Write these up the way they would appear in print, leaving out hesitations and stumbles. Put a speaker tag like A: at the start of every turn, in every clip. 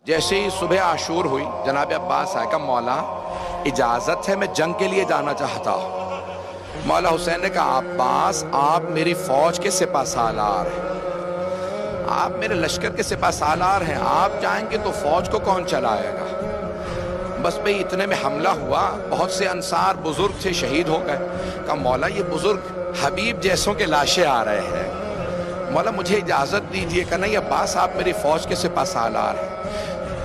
A: جیسے ہی صبح عاشور ہوئی جناب عباس آئے کہا مولا اجازت ہے میں جنگ کے لیے جانا چاہتا ہوں۔ مولا حسین نے کہا عباس آپ میری فوج کے سپہ سالار ہیں، آپ میرے لشکر کے سپہ سالار ہیں، آپ جائیں گے تو فوج کو کون چلائے گا؟ بس بھئی اتنے میں حملہ ہوا، بہت سے انصار بزرگ تھے شہید ہو گئے۔ کہا مولا یہ بزرگ حبیب جیسوں کے لاشیں آ رہے ہیں، مولا مجھے اجازت دیجئے۔ کہ نہیں عباس آپ میری فوج کے سپہ سالار ہیں۔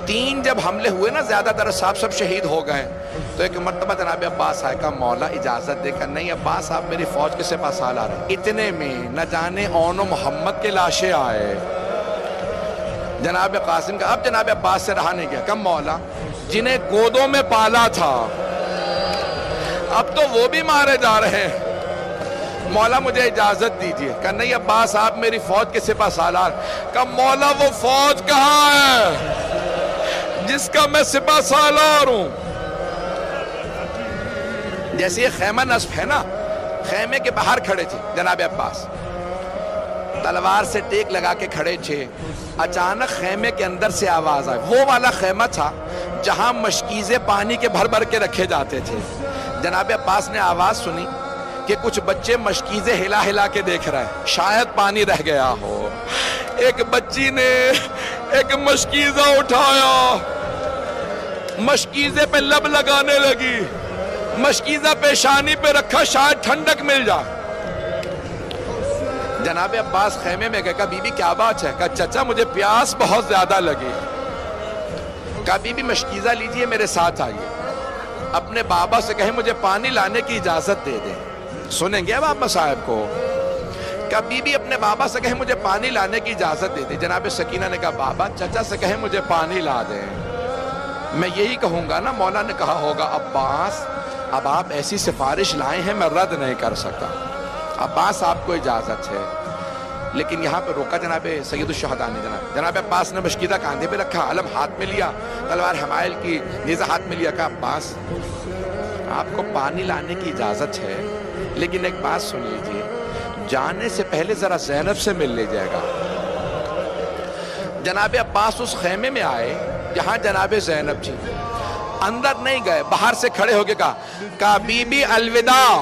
A: 3 جب حملے ہوئے نا زیادہ تر صاحب سب شہید ہو گئے، تو ایک مرتبہ جناب عباس آئے کہا مولا اجازت دے کر نہیں عباس آپ میری فوج کے سپہ سالار ہیں۔ اتنے میں نہ جانے اون و محمد کے لاشیں آئے۔ جناب قاسم کا اب جناب عباس سے رہا نہیں گیا، کہا مولا جنہیں گودوں میں پالا تھا اب تو وہ بھی مارے جا رہے ہیں، مولا مجھے اجازت دیجئے۔ کہا نہیں عباس آپ میری فوج کے سپہ سالار۔ کہا مولا وہ فوج کہاں ہے جس کا میں سپہ سالار ہوں؟ جیسے یہ خیمہ نصب ہے نا، خیمے کے باہر کھڑے تھے جناب عباس، تلوار سے ٹیک لگا کے کھڑے تھے، اچانک خیمے کے اندر سے آواز آئی۔ وہ والا خیمہ تھا جہاں مشکیزیں پانی کے بھر بھر کے رکھے جاتے تھے۔ جناب عباس نے آواز سنی کہ کچھ بچے مشکیزیں ہلا ہلا کے دیکھ رہے ہیں، شاید پانی رہ گیا ہو۔ ایک بچی نے ایک مشکیزہ اٹھایا، مشکیزے پہ لب لگانے لگی، مشکیزہ پیشانی پہ رکھا شاید ٹھنڈک مل جائے۔ جناب عباس خیمے میں گئے، کہا بی بی کیا بات ہے؟ کہا چچا مجھے پیاس بہت زیادہ لگی۔ کہا بی بی مشکیزہ لیجئے میرے ساتھ آئیے، اپنے بابا سے کہیں مجھے پانی لانے کی اجازت دے دیں۔ سنیں گے بابا صاحب کو؟ کہا بی بی اپنے بابا سے کہیں مجھے پانی لانے کی اجازت دے دیں۔ جناب سکینہ نے کہا بابا چچا سے کہیں مجھے پانی لا دیں۔ میں یہی کہوں گا نا، مولا نے کہا ہوگا عباس اب آپ ایسی سفارش لائے ہیں میں رد نہیں کر سکتا، عباس آپ کو اجازت ہے۔ لیکن یہاں پہ روکا جناب سید الشہداء نے، جناب عباس نے مشکیزہ کاندھے پہ رکھا، علم ہاتھ میں لیا، تلوار حمائل کی نیزہ ہاتھ میں لیا۔ کہا عباس آپ کو پانی لانے کی اجازت ہے، لیکن ایک بات سن لیجئے، جانے سے پہلے ذرا زینب سے مل لے جائے گا۔ جناب عباس اس خیمے میں آئے جہاں جناب زینب جی، اندر نہیں گئے، باہر سے کھڑے ہو کے کہا بی بی الوداع،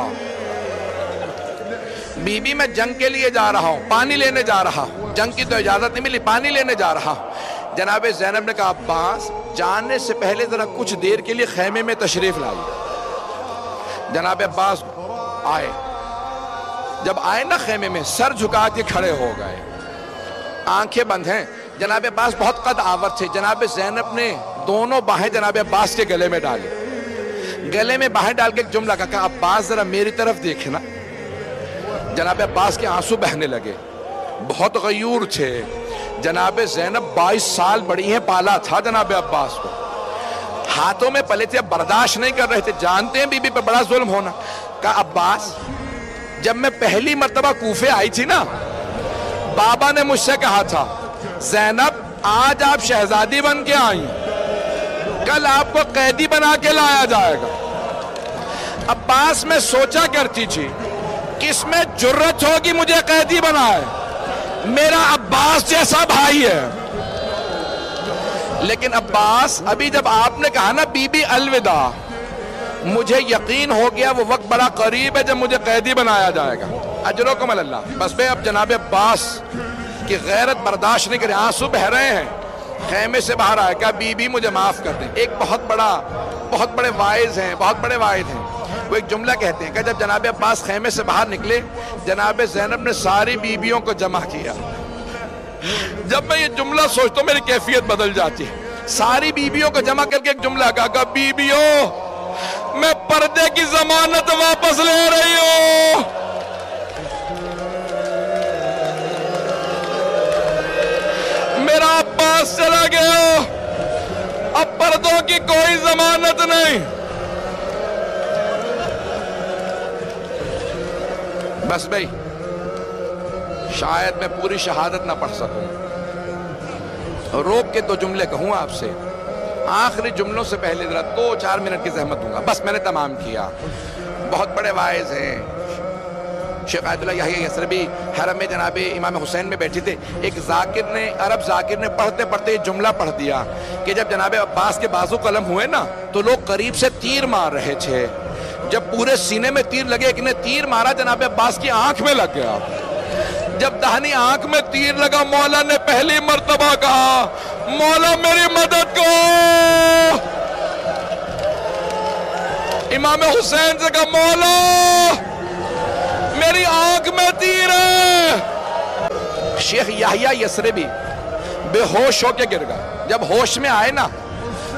A: بی بی میں جنگ کے لیے جا رہا ہوں، پانی لینے جا رہا ہوں، جنگ کی تو اجازت نہیں ملی، پانی لینے جا رہا ہوں۔ جناب زینب نے کہا عباس جانے سے پہلے ذرا کچھ دیر کے لیے خیمے میں تشریف لائیے۔ جناب عباس آئے، جب آئے نا خیمے میں سر جھکا کے کھڑے ہو گئے، آنکھیں بند ہیں۔ جناب عباس بہت قد آور تھے، جناب زینب نے دونوں باہیں جناب عباس کے گلے میں ڈالی، گلے میں باہیں ڈال کے ایک جملہ کہا عباس ذرا میری طرف دیکھنا۔ جناب عباس کے آنسو بہنے لگے، بہت غیور تھے۔ جناب زینب 22 سال بڑی ہیں، پالا تھا جناب عباس کو، ہاتھوں میں پلے تھے، برداشت نہیں کر رہے تھے، جانتے ہیں بی بی پہ بڑا ظلم ہونا۔ کہا عباس جب میں پہلی مرتبہ کوفے آئی تھی نا، بابا نے مجھ سے کہا تھا زینب آج آپ شہزادی بن کے آئیں، کل آپ کو قیدی بنا کے لایا جائے گا۔ عباس میں سوچا کرتی تھی کس میں جرت ہوگی مجھے قیدی بنائے، میرا عباس جیسا بھائی ہے۔ لیکن عباس ابھی جب آپ نے کہا نا بی بی الوداع، مجھے یقین ہو گیا وہ وقت بڑا قریب ہے جب مجھے قیدی بنایا جائے گا۔ اجرکم اللہ۔ بس بے اب جناب عباس کی غیرت برداشت نہیں کرے، آنسو بہ رہے ہیں، خیمے سے باہر آئے، کہا بی بی مجھے معاف کر دیں۔ ایک بہت بڑے واعظ ہیں، بہت بڑے واعظ ہیں، وہ ایک جملہ کہتے ہیں کہ جب جناب عباس خیمے سے باہر نکلے، جناب زینب نے ساری بیویوں کو جمع کیا۔ جب میں یہ جملہ سوچتا ہوں میری کیفیت بدل جاتی ہے۔ ساری بیویوں کو جمع کر کے ایک جملہ کہا بیویوں میں پردے کی ضمانت واپس لے رہی ہوں، میرا عباس چلا گیا، اب پردوں کی کوئی ضمانت نہیں۔ بس بھئی شاید میں پوری شہادت نہ پڑھ سکوں، روک کے 2 جملے کہوں آپ سے، آخری جملوں سے پہلے ذرا 2-4 منٹ کی زحمت دوں گا، بس میں نے تمام کیا۔ بہت بڑے واعظ ہیں، شیخ آیت اللہ یحییٰ یثربی حرم میں جناب امام حسین میں بیٹھے تھے. ایک ذاکر نے عرب ذاکر نے پڑھتے پڑھتے جملہ پڑھ دیا کہ جب جناب عباس کے بازو قلم ہوئے نا تو لوگ قریب سے تیر مار رہے تھے. جب پورے سینے میں تیر لگے، ایک نے تیر مارا جناب عباس کی آنکھ میں لگ گیا. جب دہنی آنکھ میں تیر لگا مولا نے پہلی مرتبہ کہا مولا میری مدد کو. امام حسین سے کہا مولا میری آنکھ میں تیر ہے. شیخ یحییٰ یثربی بے ہوش ہو کے گر گئے. جب ہوش میں آئے نا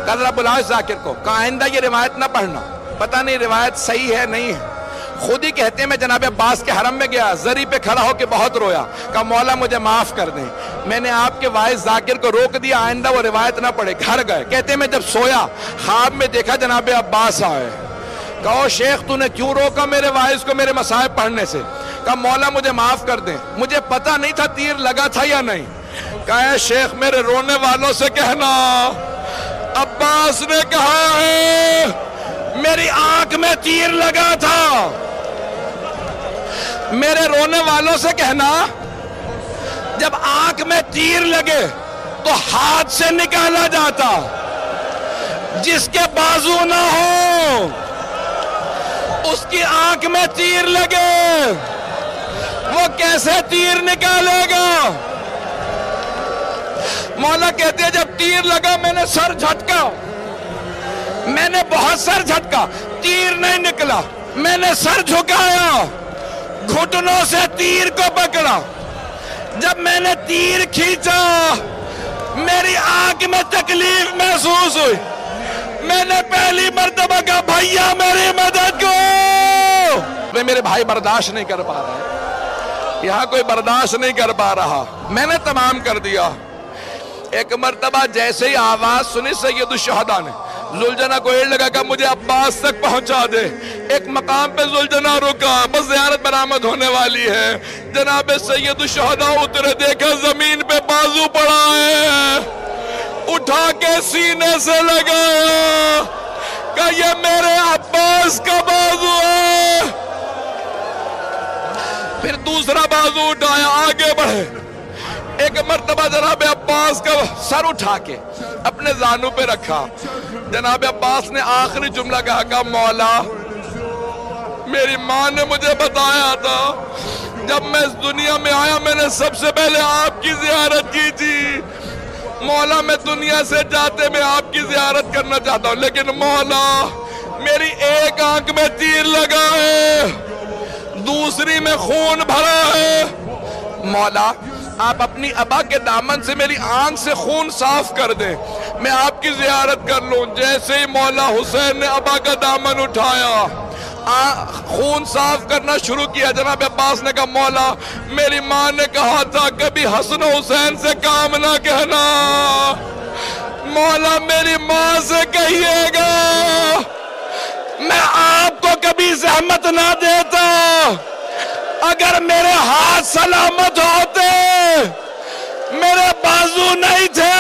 A: کہا بلاؤ ذاکر کو، کہا آئندہ یہ روایت نہ پڑھنا، پتہ نہیں روایت صحیح ہے نہیں ہے. خود ہی کہتے ہیں میں جناب عباس کے حرم میں گیا، زری پہ کھڑا ہو کے بہت رویا، کہا مولا مجھے معاف کر دیں، میں نے آپ کے وائس ذاکر کو روک دیا، آئندہ وہ روایت نہ پڑھے. گھر گئے، کہتے ہیں میں جب سویا خواب میں دیکھا جناب عباس آئے. کہو شیخ تو نے کیوں روکا میرے وائس کو میرے مصائب پڑھنے سے؟ کہا مولا مجھے معاف کر دیں، مجھے پتہ نہیں تھا تیر لگا تھا یا نہیں. کہا اے شیخ میرے رونے والوں سے کہنا عباس نے کہا ہے میری آنکھ میں تیر لگا تھا. میرے رونے والوں سے کہنا جب آنکھ میں تیر لگے تو ہاتھ سے نکالا جاتا، جس کے بازو نہ ہو اس کی آنکھ میں تیر لگے وہ کیسے تیر نکالے گا؟ مولا کہتے ہیں جب تیر لگا میں نے سر جھٹکا، میں نے بہت سر جھٹکا، تیر نہیں نکلا. میں نے سر جھکایا، گھٹنوں سے تیر کو پکڑا. جب میں نے تیر کھینچا میری آنکھ میں تکلیف محسوس ہوئی. میں نے پہلی مرتبہ کہا بھائیا میری مدد کو. میرے بھائی برداشت نہیں کر پا رہے، یہاں کوئی برداشت نہیں کر پا رہا. میں نے تمام کر دیا. ایک مرتبہ جیسے ہی آواز سنی سید الشہداء نے، زلجنہ کو ایڑ لگا کہ مجھے عباس تک پہنچا دے. ایک مقام پہ زلجنہ رکا، بس زیارت برآمد ہونے والی ہے. جناب سید الشہداء اترے، دیکھا زمین پہ بازو پڑا ہے، اٹھا کے سینے سے لگایا کہ یہ میرے عباس کا بازو ہے. پھر دوسرا بازو اٹھایا، آگے بڑھے. ایک مرتبہ جناب عباس کا سر اٹھا کے اپنے زانوں پہ رکھا. جناب عباس نے آخری جملہ کہا کہ مولا میری ماں نے مجھے بتایا تھا جب میں اس دنیا میں آیا میں نے سب سے پہلے آپ کی زیارت کی تھی. مولا میں دنیا سے جاتے میں آپ کی زیارت کرنا چاہتا ہوں، لیکن مولا میری ایک آنکھ میں تیر لگا ہے، دوسری میں خون بھرا ہے. مولا آپ اپنی ابا کے دامن سے میری آنکھ سے خون صاف کر دیں، میں آپ کی زیارت کر لوں. جیسے ہی مولا حسین نے ابا کا دامن اٹھایا، خون صاف کرنا شروع کیا. جناب عباس نے کہا مولا میری ماں نے کہا تھا کبھی حسن و حسین سے کام نہ کہنا. مولا میری ماں سے کہیے گا میں آپ کو کبھی زحمت نہ دیتا. اگر میرے ہاتھ سلامت ہوتے، میرے بازو نہیں تھے،